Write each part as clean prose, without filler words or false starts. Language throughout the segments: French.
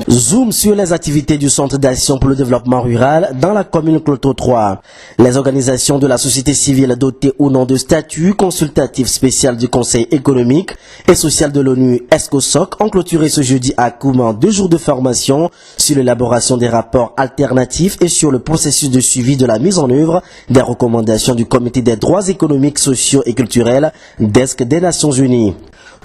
Zoom sur les activités du Centre d'action pour le développement rural dans la commune Cloto 3. Les organisations de la société civile dotées ou non de statut consultatif spécial du Conseil économique et social de l'ONU ESCOSOC ont clôturé ce jeudi à Kouman 2 jours de formation sur l'élaboration des rapports alternatifs et sur le processus de suivi de la mise en œuvre des recommandations du Comité des droits économiques, sociaux et culturels DESC des Nations Unies.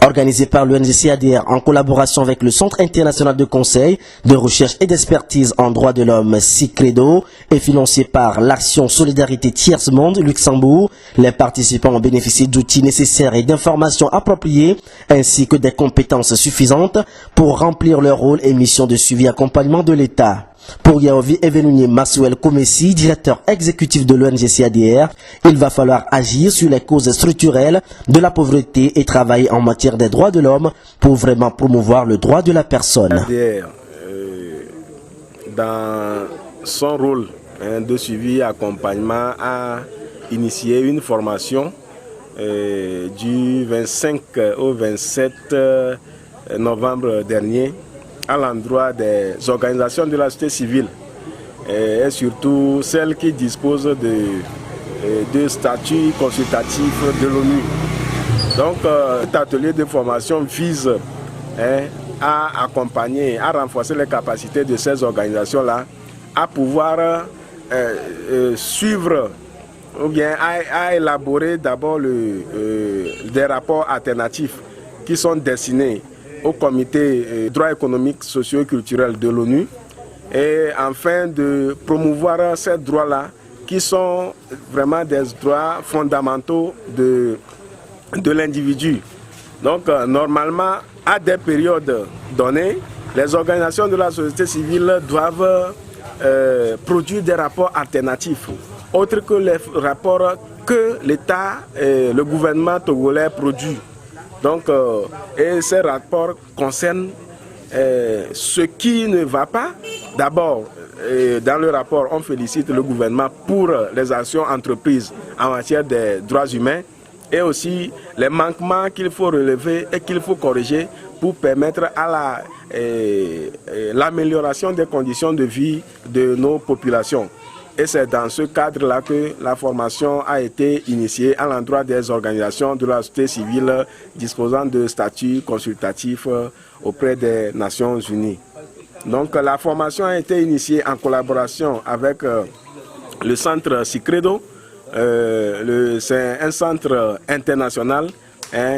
Organisé par l'ONG-CADR en collaboration avec le Centre international de conseil, de recherche et d'expertise en droits de l'homme CICREDO et financé par l'Action Solidarité Tiers Monde Luxembourg, les participants ont bénéficié d'outils nécessaires et d'informations appropriées ainsi que des compétences suffisantes pour remplir leur rôle et mission de suivi et accompagnement de l'État. Pour Yaovi Evelounié Maswel Komessi, directeur exécutif de l'ONG-CADR, il va falloir agir sur les causes structurelles de la pauvreté et travailler en matière des droits de l'homme pour vraiment promouvoir le droit de la personne. CADR, dans son rôle de suivi et accompagnement, a initié une formation du 25 au 27 novembre dernier à l'endroit des organisations de la société civile et surtout celles qui disposent de statuts consultatifs de l'ONU. Donc cet atelier de formation vise à accompagner, à renforcer les capacités de ces organisations-là, à pouvoir suivre ou bien à élaborer d'abord des rapports alternatifs qui sont destinés au comité droits économiques, sociaux et culturels de l'ONU et afin de promouvoir ces droits-là qui sont vraiment des droits fondamentaux de l'individu. Donc normalement, à des périodes données, les organisations de la société civile doivent produire des rapports alternatifs, autres que les rapports que l'État et le gouvernement togolais produit. Donc, et ces rapports concernent ce qui ne va pas. D'abord, dans le rapport, on félicite le gouvernement pour les actions entreprises en matière des droits humains et aussi les manquements qu'il faut relever et qu'il faut corriger pour permettre à l'amélioration des conditions de vie de nos populations. Et c'est dans ce cadre-là que la formation a été initiée à l'endroit des organisations de la société civile disposant de statuts consultatifs auprès des Nations Unies. Donc la formation a été initiée en collaboration avec le centre CICREDO. C'est un centre international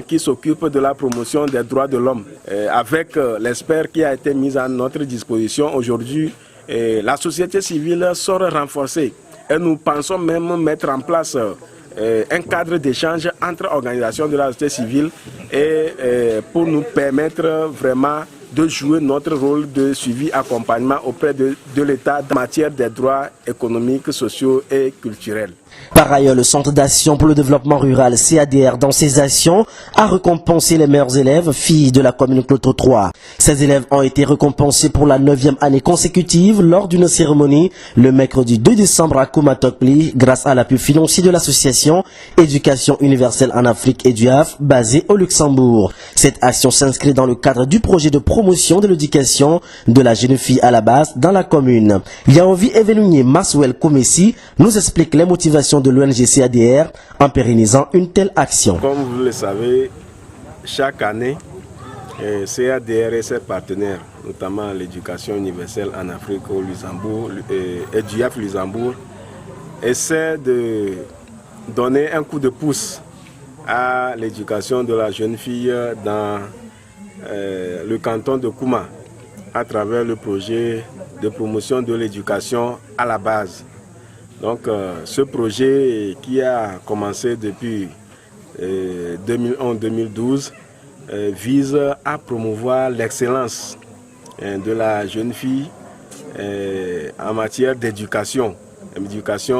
qui s'occupe de la promotion des droits de l'homme. Avec l'expert qui a été mis à notre disposition aujourd'hui, la société civile sera renforcée et nous pensons même mettre en place un cadre d'échange entre organisations de la société civile et pour nous permettre vraiment de jouer notre rôle de suivi accompagnement auprès de l'État en matière des droits économiques, sociaux et culturels. Par ailleurs, le Centre d'action pour le développement rural CADR dans ses actions a récompensé les meilleurs élèves filles de la commune Cloto 3. Ces élèves ont été récompensés pour la 9e année consécutive lors d'une cérémonie le mercredi 2 décembre à Koumatokli grâce à l'appui financier de l'association Éducation universelle en Afrique EDUAF basée au Luxembourg. Cette action s'inscrit dans le cadre du projet de promotion de l'éducation de la jeune fille à la base dans la commune. Yaovi Evelounié Maswel Komessi nous explique les motivations de l'ONG-CADR en pérennisant une telle action. Comme vous le savez, chaque année, CADR et ses partenaires, notamment l'éducation universelle en Afrique au Luxembourg et EDUAF Luxembourg, essaient de donner un coup de pouce à l'éducation de la jeune fille dans le canton de Kouma à travers le projet de promotion de l'éducation à la base. Donc ce projet qui a commencé depuis 2011-2012 vise à promouvoir l'excellence de la jeune fille en matière d'éducation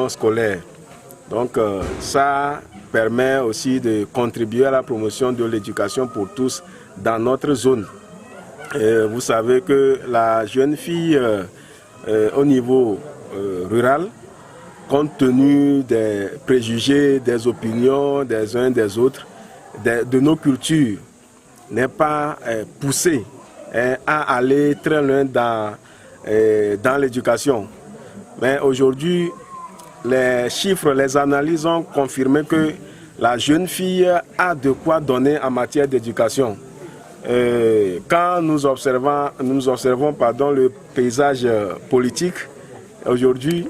scolaire. Donc ça permet aussi de contribuer à la promotion de l'éducation pour tous dans notre zone. Vous savez que la jeune fille au niveau rural compte tenu des préjugés, des opinions des uns des autres, de nos cultures, n'est pas poussé à aller très loin dans l'éducation. Mais aujourd'hui, les chiffres, les analyses ont confirmé que la jeune fille a de quoi donner en matière d'éducation. Quand nous observons le paysage politique, aujourd'hui,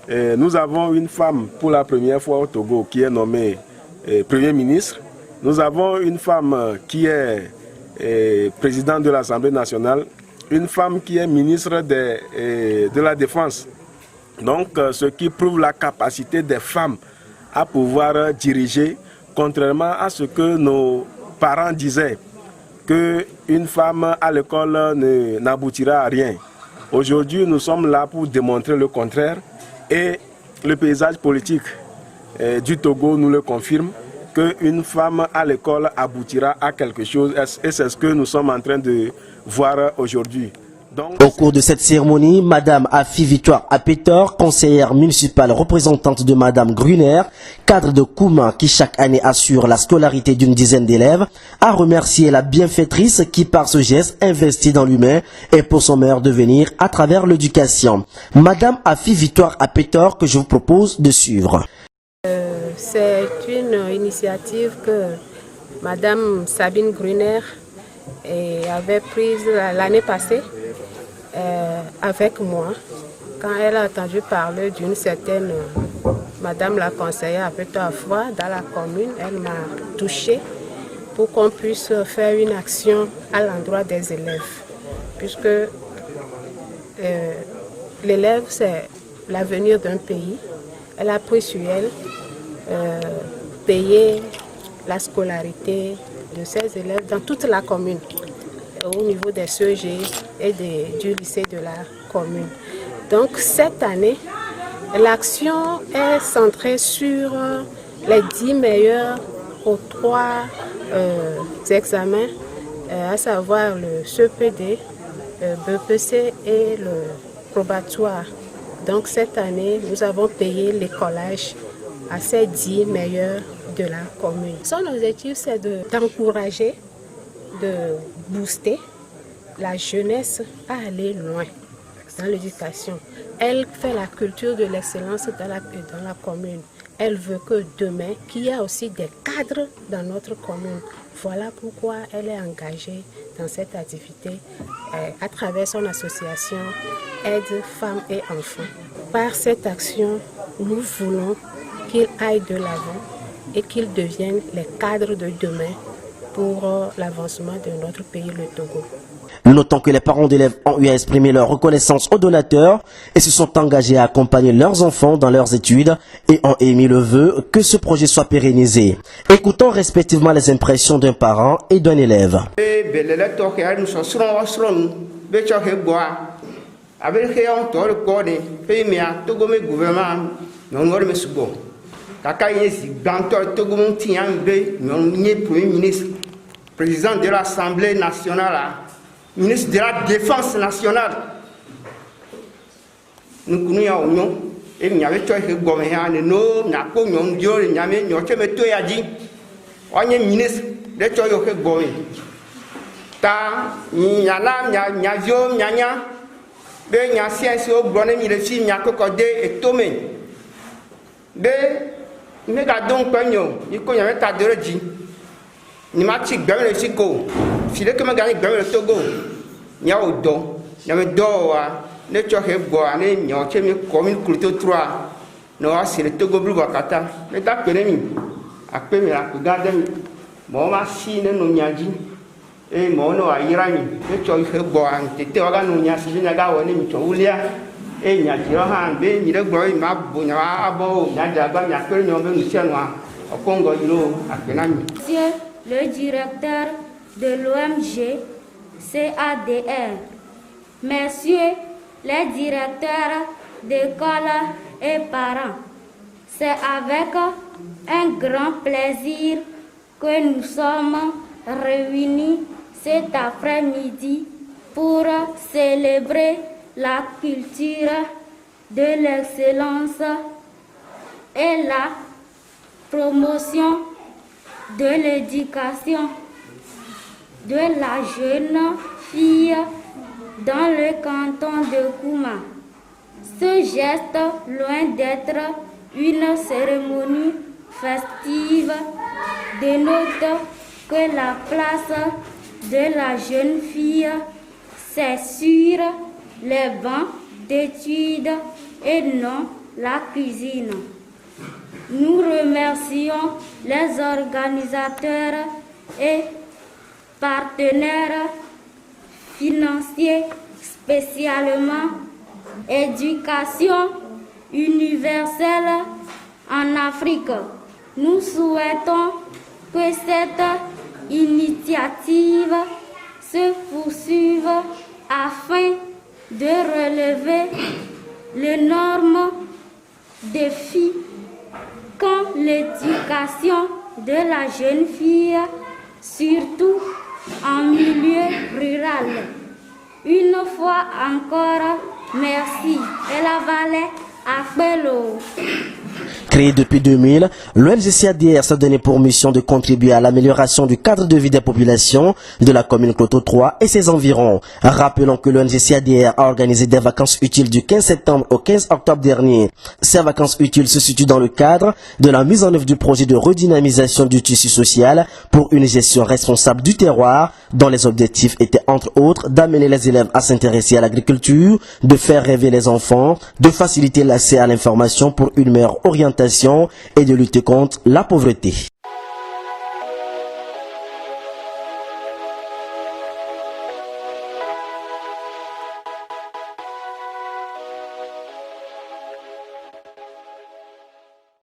nous avons une femme pour la première fois au Togo qui est nommée Premier ministre. Nous avons une femme qui est présidente de l'Assemblée nationale, une femme qui est ministre de la Défense. Donc, ce qui prouve la capacité des femmes à pouvoir diriger, contrairement à ce que nos parents disaient, qu'une femme à l'école n'aboutira à rien. Aujourd'hui, nous sommes là pour démontrer le contraire et le paysage politique du Togo nous le confirme, qu'une femme à l'école aboutira à quelque chose et c'est ce que nous sommes en train de voir aujourd'hui. Au cours de cette cérémonie, Madame Afi Victoire Apetor, conseillère municipale représentante de Madame Gruner, cadre de Kouma qui chaque année assure la scolarité d'une dizaine d'élèves, a remercié la bienfaitrice qui par ce geste investit dans l'humain et pour son meilleur devenir à travers l'éducation. Madame Afi Victoire Apetor que je vous propose de suivre. C'est une initiative que Madame Sabine Gruner avait prise l'année passée avec moi, quand elle a entendu parler d'une certaine Madame la conseillère Apetor Afroy dans la commune. Elle m'a touchée pour qu'on puisse faire une action à l'endroit des élèves, puisque l'élève c'est l'avenir d'un pays. Elle a pris sur elle payer la scolarité de ses élèves dans toute la commune, au niveau des CEG et du lycée de la commune. Donc cette année, l'action est centrée sur les 10 meilleurs aux 3 examens, à savoir le CEPD, BPC et le probatoire. Donc cette année, nous avons payé l'écolage à ces 10 meilleurs de la commune. Son objectif, c'est d'encourager, de booster la jeunesse à aller loin dans l'éducation. Elle fait la culture de l'excellence dans la commune. Elle veut que demain, qu'il y ait aussi des cadres dans notre commune. Voilà pourquoi elle est engagée dans cette activité à travers son association Aide Femmes et Enfants. Par cette action, nous voulons qu'ils aillent de l'avant et qu'ils deviennent les cadres de demain pour l'avancement de notre pays, le Togo. Notons que les parents d'élèves ont eu à exprimer leur reconnaissance aux donateurs et se sont engagés à accompagner leurs enfants dans leurs études et ont émis le vœu que ce projet soit pérennisé. Écoutons respectivement les impressions d'un parent et d'un élève. Président de l'Assemblée nationale, ministre de la Défense nationale. Nous connaissons et nous avons fait nous n'avons ministre de ta ni ma ti gbẹmẹ le si ko file keme gani gbẹmẹ le Togo nya o dɔ nyame dɔ wa ne tsɔ he gbɔ ne nyɔ tse mi kɔ mi kuruto trois ne wa si le Togo blu bɔ kata ne ta kpe ne mi akpe mi akpe gã de mi mɔ ma si ne no nya dzi eye mɔ ne wa yra mi ne tsɔ he gbɔ wa tete wa ga no nya si nya ga wɔ ne mi tsɔ wulia eye nya dzi hã be mi de gblɔ yi ma bo nya wa abɔ o nya dza gba mi akpe ne nyɔ be nu sia nua ɔkɔngɔ yi lo akpe na mi. Le directeur de l'OMG CADR, messieurs les directeurs d'école et parents, c'est avec un grand plaisir que nous sommes réunis cet après-midi pour célébrer la culture de l'excellence et la promotion de l'éducation de la jeune fille dans le canton de Kouma. Ce geste, loin d'être une cérémonie festive, dénote que la place de la jeune fille, c'est sur les bancs d'études et non la cuisine. Nous remercions les organisateurs et partenaires financiers, spécialement Éducation universelle en Afrique. Nous souhaitons que cette initiative se poursuive afin de relever l'énorme défi qu'est l'éducation de la jeune fille, surtout en milieu rural. Une fois encore, merci. Et la vallée Akbelo. Créé depuis 2000, l'ONG-CADR s'est donné pour mission de contribuer à l'amélioration du cadre de vie des populations de la commune Cloto 3 et ses environs. Rappelons que l'ONG-CADR a organisé des vacances utiles du 15 septembre au 15 octobre dernier. Ces vacances utiles se situent dans le cadre de la mise en œuvre du projet de redynamisation du tissu social pour une gestion responsable du terroir, dont les objectifs étaient entre autres d'amener les élèves à s'intéresser à l'agriculture, de faire rêver les enfants, de faciliter l'accès à l'information pour une meilleure orientation et de lutter contre la pauvreté.